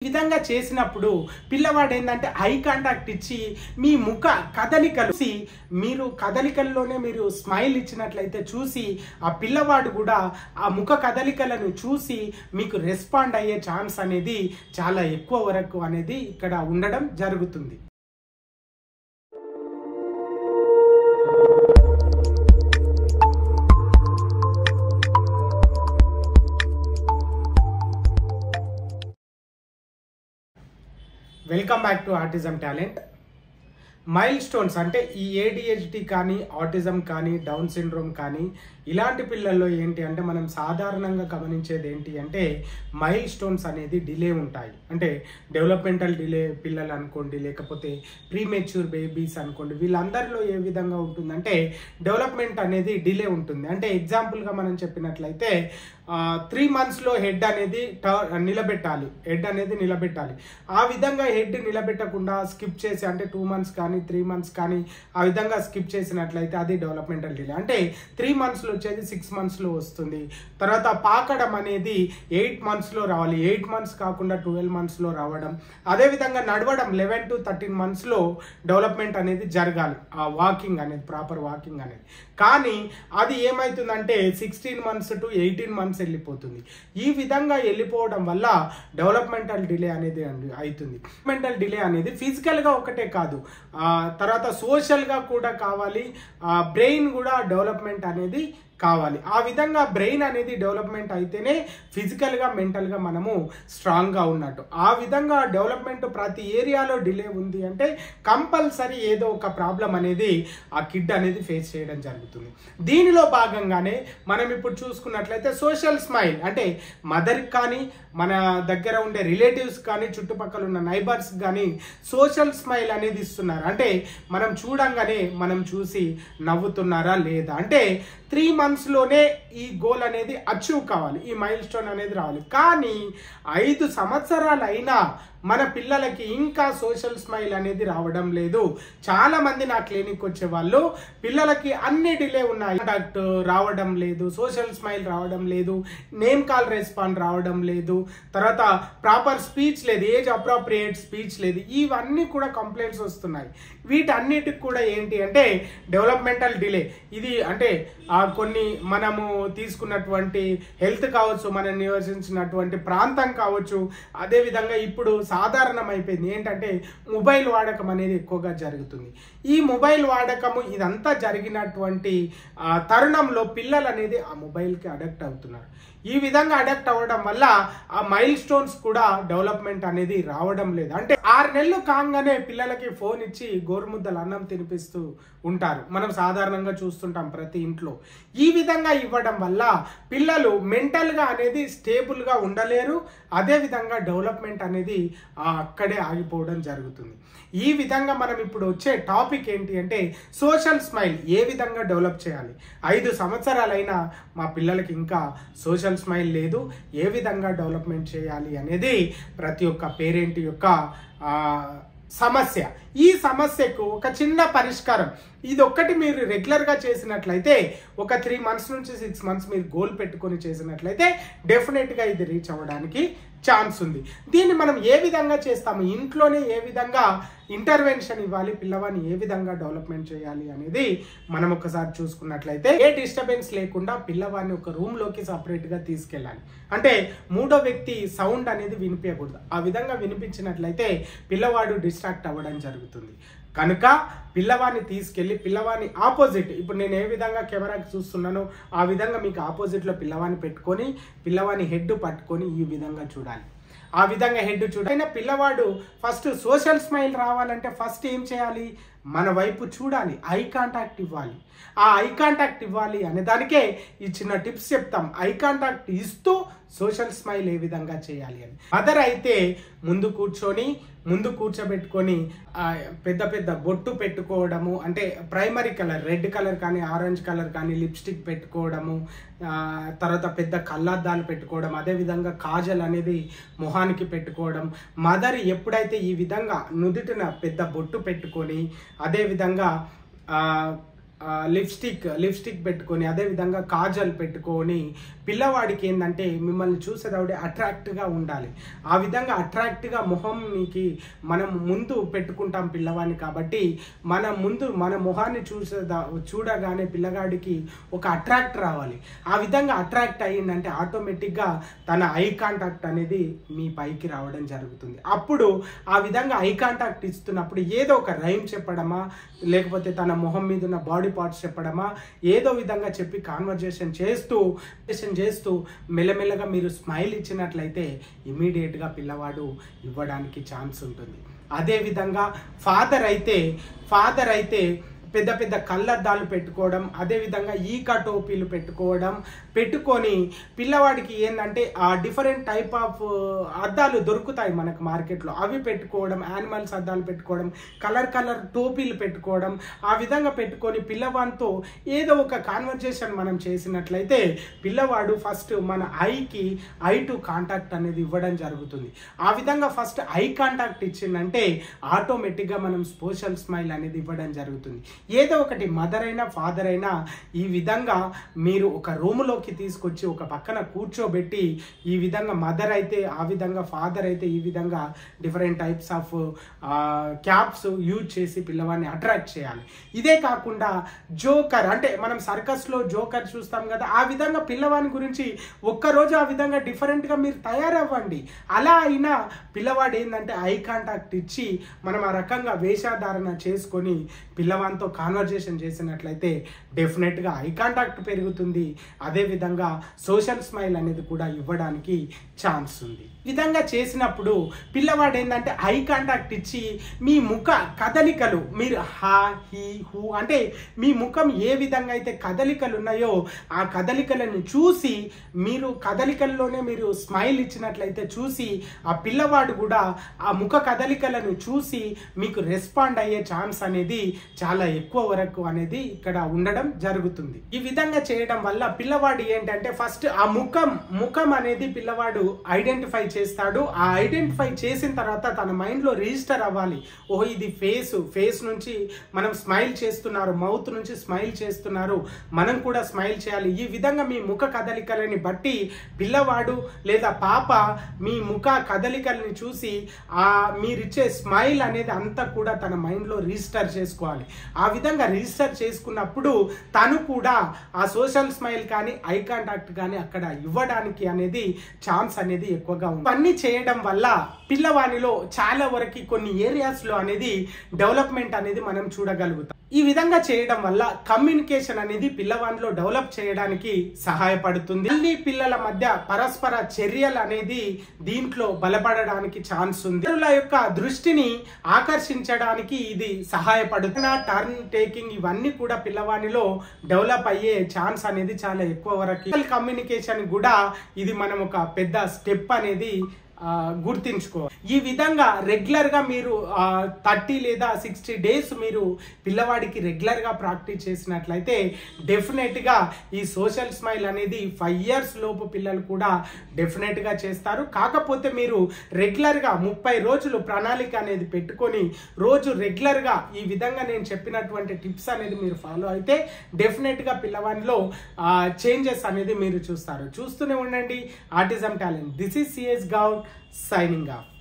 విధంగా చేసినప్పుడు పిల్లవాడు ఏంటంటే ఐ కాంటాక్ట్ ఇచ్చి మీ ముఖ కదలికలు మీరు కదలికల్లోనే మీరు స్మైల్ ఇచ్చినట్లయితే చూసి ఆ పిల్లవాడు కూడా ఆ ముఖ కదలికలను చూసి మీకు రెస్పాండ్ అయ్యే ఛాన్స్ అనేది చాలా ఎక్కువ వరకు అనేది ఇక్కడ ఉండడం జరుగుతుంది. Welcome back to autism talent. Mile stones అంటే ఈ ఏడిహెచ్డి కానీ ఆటిజం కానీ డౌన్ సిండ్రోమ్ కానీ ఇలాంటి పిల్లల్లో ఏంటి అంటే మనం సాధారణంగా గమనించేది ఏంటి అంటే మైల్ స్టోన్స్ అనేది డిలే ఉంటాయి. అంటే డెవలప్మెంటల్ డిలే పిల్లలు అనుకోండి, లేకపోతే ప్రీమెచ్యూర్ బేబీస్ అనుకోండి, వీళ్ళందరిలో ఏ విధంగా ఉంటుందంటే డెవలప్మెంట్ అనేది డిలే ఉంటుంది. అంటే ఎగ్జాంపుల్గా మనం చెప్పినట్లయితే 3 monthsలో హెడ్ అనేది నిలబెట్టాలి. ఆ విధంగా హెడ్ నిలబెట్టకుండా స్కిప్ చేసి అంటే 2 months కానీ 3 months కానీ ఆ విధంగా స్కిప్ చేసినట్లయితే అది డెవలప్మెంటల్ డిలే. అంటే 3 monthsలో వచ్చేది 6 monthsలో వస్తుంది. తర్వాత పాకడం అనేది 8 monthsలో రావాలి, 8 months కాకుండా 12 monthsలో రావడం. అదేవిధంగా నడవడం 11 to 13 monthsలో డెవలప్మెంట్ అనేది జరగాలి, ఆ వాకింగ్ అనేది ప్రాపర్ వాకింగ్ అనేది. కానీ అది ఏమవుతుందంటే 16 months to 18 months వెళ్ళిపోతుంది. ఈ విధంగా వెళ్ళిపోవడం వల్ల డెవలప్మెంటల్ డిలే అనేది అవుతుంది. డెవలప్మెంటల్ డిలే అనేది ఫిజికల్గా ఒకటే కాదు, తర్వాత సోషల్గా కూడా కావాలి, బ్రెయిన్ కూడా డెవలప్మెంట్ అనేది కావాలి. ఆ విధంగా బ్రెయిన్ అనేది డెవలప్మెంట్ అయితేనే ఫిజికల్గా మెంటల్గా మనము స్ట్రాంగ్గా ఉన్నట్టు. ఆ విధంగా డెవలప్మెంట్ ప్రతి ఏరియాలో డిలే ఉంది అంటే కంపల్సరీ ఏదో ఒక ప్రాబ్లం అనేది ఆ కిడ్ అనేది ఫేస్ చేయడం జరుగుతుంది. దీనిలో భాగంగానే మనం ఇప్పుడు చూసుకున్నట్లయితే సోషల్ స్మైల్ అంటే మదర్కి కానీ మన దగ్గర ఉండే రిలేటివ్స్ కానీ చుట్టుపక్కల ఉన్న నైబర్స్ కానీ సోషల్ స్మైల్ అనేది ఇస్తున్నారు. అంటే మనం చూడంగానే మనం చూసి నవ్వుతున్నారా లేదా, అంటే 3 monthsలోనే ఈ గోల్ అనేది అచీవ్ కావాలి, ఈ మైల్ స్టోన్ అనేది రావాలి. కానీ 5 సంవత్సరాలు అయినా మన పిల్లలకి ఇంకా సోషల్ స్మైల్ అనేది రావడం లేదు. చాలా మంది నా క్లినిక్ వచ్చే వాళ్ళు పిల్లలకి అన్ని డిలే ఉన్నాయి, కాంటాక్ట్ రావడం లేదు, సోషల్ స్మైల్ రావడం లేదు, నేమ్ కాల్ రెస్పాండ్ రావడం లేదు, తర్వాత ప్రాపర్ స్పీచ్ లేదు, ఏజ్ అప్రోప్రియేట్ స్పీచ్ లేదు. ఇవన్నీ కూడా కంప్లైంట్స్ వస్తున్నాయి. వీటన్నిటికి కూడా ఏంటి అంటే డెవలప్మెంటల్ డిలే. ఇది అంటే కొన్ని మనము తీసుకున్నటువంటి హెల్త్ కావచ్చు, మనం నివసించినటువంటి ప్రాంతం కావచ్చు, అదేవిధంగా ఇప్పుడు సాధారణం అయిపోయింది ఏంటంటే మొబైల్ వాడకం అనేది ఎక్కువగా జరుగుతుంది. ఈ మొబైల్ వాడకము ఇదంతా జరిగినటువంటి తరుణంలో పిల్లలు అనేది ఆ మొబైల్కి అడక్ట్ అవుతున్నారు. ఈ విధంగా అడక్ట్ అవ్వడం వల్ల ఆ మైల్ స్టోన్స్ కూడా డెవలప్మెంట్ అనేది రావడం లేదు. అంటే 6 నెలలు కాగానే పిల్లలకి ఫోన్ ఇచ్చి గోరుముద్దలు అన్నం తినిపిస్తూ ఉంటారు, మనం సాధారణంగా చూస్తుంటాం ప్రతి ఇంట్లో. ఈ విధంగా ఇవ్వడం వల్ల పిల్లలు మెంటల్గా అనేది స్టేబుల్గా ఉండలేరు, అదేవిధంగా డెవలప్మెంట్ అనేది అక్కడే ఆగిపోవడం జరుగుతుంది. ఈ విధంగా మనం ఇప్పుడు వచ్చే టాపిక్ ఏంటి అంటే సోషల్ స్మైల్ ఏ విధంగా డెవలప్ చేయాలి. 5 సంవత్సరాలైనా మా పిల్లలకి ఇంకా సోషల్ స్మైల్ లేదు, ఏ విధంగా డెవలప్మెంట్ చేయాలి అనేది ప్రతి ఒక్క పేరెంట్ యొక్క సమస్య. ఈ సమస్యకు ఒక చిన్న పరిష్కారం, ఇది ఒక్కటి మీరు రెగ్యులర్గా చేసినట్లయితే ఒక 3 months నుంచి 6 months మీరు గోల్ పెట్టుకొని చేసినట్లయితే డెఫినెట్గా ఇది రీచ్ అవ్వడానికి ఛాన్స్ ఉంది. దీన్ని మనం ఏ విధంగా చేస్తాము, ఇంట్లోనే ఏ విధంగా ఇంటర్వెన్షన్ ఇవ్వాలి, పిల్లవాడిని ఏ విధంగా డెవలప్మెంట్ చేయాలి అనేది మనం ఒకసారి చూసుకున్నట్లయితే ఏ డిస్టర్బెన్స్ లేకుండా పిల్లవాడిని ఒక రూమ్లోకి సపరేట్గా తీసుకెళ్ళాలి. అంటే 3వ వ్యక్తి సౌండ్ అనేది వినిపించకూడదు. ఆ విధంగా వినిపించినట్లయితే పిల్లవాడు డిస్ట్రాక్ట్ అవ్వడం జరుగుతుంది. కనుక పిల్లవాడిని తీసుకెళ్ళి పిల్లవాడిని ఆపోజిట్, ఇప్పుడు నేను ఏ విధంగా కెమెరాకి చూస్తున్నానో ఆ విధంగా మీకు ఆపోజిట్లో పిల్లవాడిని పెట్టుకొని పిల్లవాడిని హెడ్ పట్టుకొని ఈ విధంగా చూడాలి. ఆ విధంగా హెడ్ చూడాలి. పిల్లవాడు ఫస్ట్ సోషల్ స్మైల్ రావాలంటే ఫస్ట్ ఏం చేయాలి, మన వైపు చూడాలి, ఐ కాంటాక్ట్ ఇవ్వాలి. ఆ ఐ కాంటాక్ట్ ఇవ్వాలి అనే దానికే ఈ చిన్న టిప్స్ చెప్తాం. ఐ కాంటాక్ట్ ఇస్తూ సోషల్ స్మైల్ ఏ విధంగా చేయాలి అని. మదర్ అయితే ముందు కూర్చోబెట్టుకొని పెద్ద పెద్ద బొట్టు పెట్టుకోవడము, అంటే ప్రైమరీ కలర్ రెడ్ కలర్ కానీ ఆరెంజ్ కలర్ కానీ లిప్స్టిక్ పెట్టుకోవడము, తర్వాత పెద్ద కళ్ళద్దాలు పెట్టుకోవడం, అదేవిధంగా కాజల్ అనేది మొహానికి పెట్టుకోవడం. మదర్ ఎప్పుడైతే ఈ విధంగా నుదుటిన పెద్ద బొట్టు పెట్టుకొని అదేవిధంగా లిప్స్టిక్ పెట్టుకొని అదేవిధంగా కాజల్ పెట్టుకొని పిల్లవాడికి ఏంటంటే మిమ్మల్ని చూసేటప్పుడు అట్రాక్ట్గా ఉండాలి. ఆ విధంగా అట్రాక్ట్గా మొహంకి మనం ముందు పెట్టుకుంటాం పిల్లవాడిని, కాబట్టి మన మొహాన్ని చూడగానే పిల్లగాడికి ఒక అట్రాక్ట్ రావాలి. ఆ విధంగా అట్రాక్ట్ అయ్యిందంటే ఆటోమేటిక్గా తన ఐ కాంటాక్ట్ అనేది మీ పైకి రావడం జరుగుతుంది. అప్పుడు ఆ విధంగా ఐ కాంటాక్ట్ ఇస్తున్నప్పుడు ఏదో ఒక రైమ్ చెప్పడమా, లేకపోతే తన మొహం మీద ఉన్న బాడీ పార్ట్స్ చెప్పడమా, ఏదో విధంగా చెప్పి కాన్వర్జేషన్ చేస్తూ మెల్లమెల్లగా మీరు స్మైల్ ఇచ్చినట్లయితే ఇమీడియట్గా పిల్లవాడు ఇవ్వడానికి ఛాన్స్ ఉంటుంది. అదేవిధంగా ఫాదర్ అయితే పెద్ద పెద్ద కళ్ళద్దాలు పెట్టుకోవడం, అదేవిధంగా ఈకా టోపీలు పెట్టుకొని పిల్లవాడికి ఏంటంటే ఆ డిఫరెంట్ టైప్ ఆఫ్ అద్దాలు దొరుకుతాయి మనకు మార్కెట్లో, అవి పెట్టుకోవడం, యానిమల్స్ అద్దాలు పెట్టుకోవడం, కలర్ టోపీలు పెట్టుకోవడం, ఆ విధంగా పెట్టుకొని పిల్లవాడితో ఏదో ఒక కాన్వర్జేషన్ మనం చేసినట్లయితే పిల్లవాడు ఫస్ట్ మన ఐ టు కాంటాక్ట్ అనేది ఇవ్వడం జరుగుతుంది. ఆ విధంగా ఫస్ట్ ఐ కాంటాక్ట్ ఇచ్చిందంటే ఆటోమేటిక్గా మనం సోషల్ స్మైల్ అనేది ఇవ్వడం జరుగుతుంది. ఏదో ఒకటి మదర్ అయినా ఫాదర్ అయినా ఈ విధంగా మీరు ఒక రూములోకి తీసుకొచ్చి ఒక పక్కన కూర్చోబెట్టి ఈ విధంగా మదర్ అయితే ఆ విధంగా ఫాదర్ అయితే ఈ విధంగా different types of caps use చేసి పిల్లవాడిని అట్రాక్ట్ చేయాలి. ఇదే కాకుండా జోకర్ అంటే మనం సర్కస్లో జోకర్ చూస్తాం కదా, ఆ విధంగా పిల్లవాడి గురించి ఒక్కరోజు ఆ విధంగా డిఫరెంట్గా మీరు తయారవ్వండి. అలా అయినా పిల్లవాడు ఏంటంటే ఐ కాంటాక్ట్ ఇచ్చి మనం ఆ రకంగా వేషధారణ చేసుకొని పిల్లవాడితో కాన్వర్జేషన్ చేసినట్లయితే డెఫినెట్గా ఐ కాంటాక్ట్ పెరుగుతుంది. అదేవిధంగా సోషల్ స్మైల్ అనేది కూడా ఇవ్వడానికి ఛాన్స్ ఉంది. ఈ విధంగా చేసినప్పుడు పిల్లవాడు ఏంటంటే ఐ కాంటాక్ట్ ఇచ్చి మీ ముఖ కదలికలు మీరు హా హీ హూ అంటే మీ ముఖం ఏ విధంగా అయితే కదలికలు ఉన్నాయో ఆ కదలికలను చూసి మీరు కదలికల్లోనే మీరు స్మైల్ ఇచ్చినట్లయితే చూసి ఆ పిల్లవాడు కూడా ఆ ముఖ కదలికలను చూసి మీకు రెస్పాండ్ అయ్యే ఛాన్స్ అనేది చాలా ఎక్కువ వరకు అనేది ఇక్కడ ఉండడం జరుగుతుంది. ఈ విధంగా చేయడం వల్ల పిల్లవాడు ఏంటంటే ఫస్ట్ ఆ ముఖం అనేది పిల్లవాడు ఐడెంటిఫై చేస్తాడు. ఆ ఐడెంటిఫై చేసిన తర్వాత తన మైండ్లో రిజిస్టర్ అవ్వాలి. ఓహో ఇది ఫేస్ నుంచి మనం స్మైల్ చేస్తున్నారు, మౌత్ నుంచి స్మైల్ చేస్తున్నారు, మనం కూడా స్మైల్ చేయాలి. ఈ విధంగా మీ ముఖ కదలికలని బట్టి పిల్లవాడు లేదా పాప మీ ముఖ కదలికలని చూసి మీరిచ్చే స్మైల్ అనేది అంతా కూడా తన మైండ్లో రిజిస్టర్ చేసుకోవాలి. ఆ విధంగా రిజిస్టర్ చేసుకున్నప్పుడు తను కూడా ఆ సోషల్ స్మైల్ కానీ ఐ కాంటాక్ట్ కానీ అక్కడ ఇవ్వడానికి అనేది ఛాన్స్ అనేది ఎక్కువగా ఉంది. ఇవన్నీ చేయడం వల్ల పిల్లవాడిలో చాలా వరకు కొన్ని ఏరియాస్లో అనేది డెవలప్మెంట్ అనేది మనం చూడగలుగుతాం. ఈ విధంగా చేయడం వల్ల కమ్యూనికేషన్ అనేది పిల్లవాడిలో డెవలప్ చేయడానికి సహాయపడుతుంది. తల్లి పిల్లల మధ్య పరస్పర చర్యలు అనేది దీంట్లో బలపడడానికి ఛాన్స్ ఉంది. ఇతరుల యొక్క దృష్టిని ఆకర్షించడానికి ఇది సహాయపడుతుంది. టర్న్ టేకింగ్ ఇవన్నీ కూడా పిల్లవాడిలో డెవలప్ అయ్యే ఛాన్స్ అనేది చాలా ఎక్కువ వరకు. కమ్యూనికేషన్ కూడా ఇది మనం ఒక పెద్ద స్టెప్ అనేది గుర్తించుకోవాలి. ఈ విధంగా రెగ్యులర్గా మీరు 30 లేదా 60 డేస్ మీరు పిల్లవాడికి రెగ్యులర్గా ప్రాక్టీస్ చేసినట్లయితే డెఫినెట్గా ఈ సోషల్ స్మైల్ అనేది 5 years లోపు పిల్లలు కూడా డెఫినెట్గా చేస్తారు. కాకపోతే మీరు రెగ్యులర్గా 30 రోజులు ప్రణాళిక అనేది పెట్టుకొని రోజు రెగ్యులర్గా ఈ విధంగా నేను చెప్పినటువంటి టిప్స్ అనేది మీరు ఫాలో అయితే డెఫినెట్గా పిల్లవాడిలో చేంజెస్ అనేది మీరు చూస్తారు. చూస్తూనే ఉండండి autism talent. This is CS Goud signing off.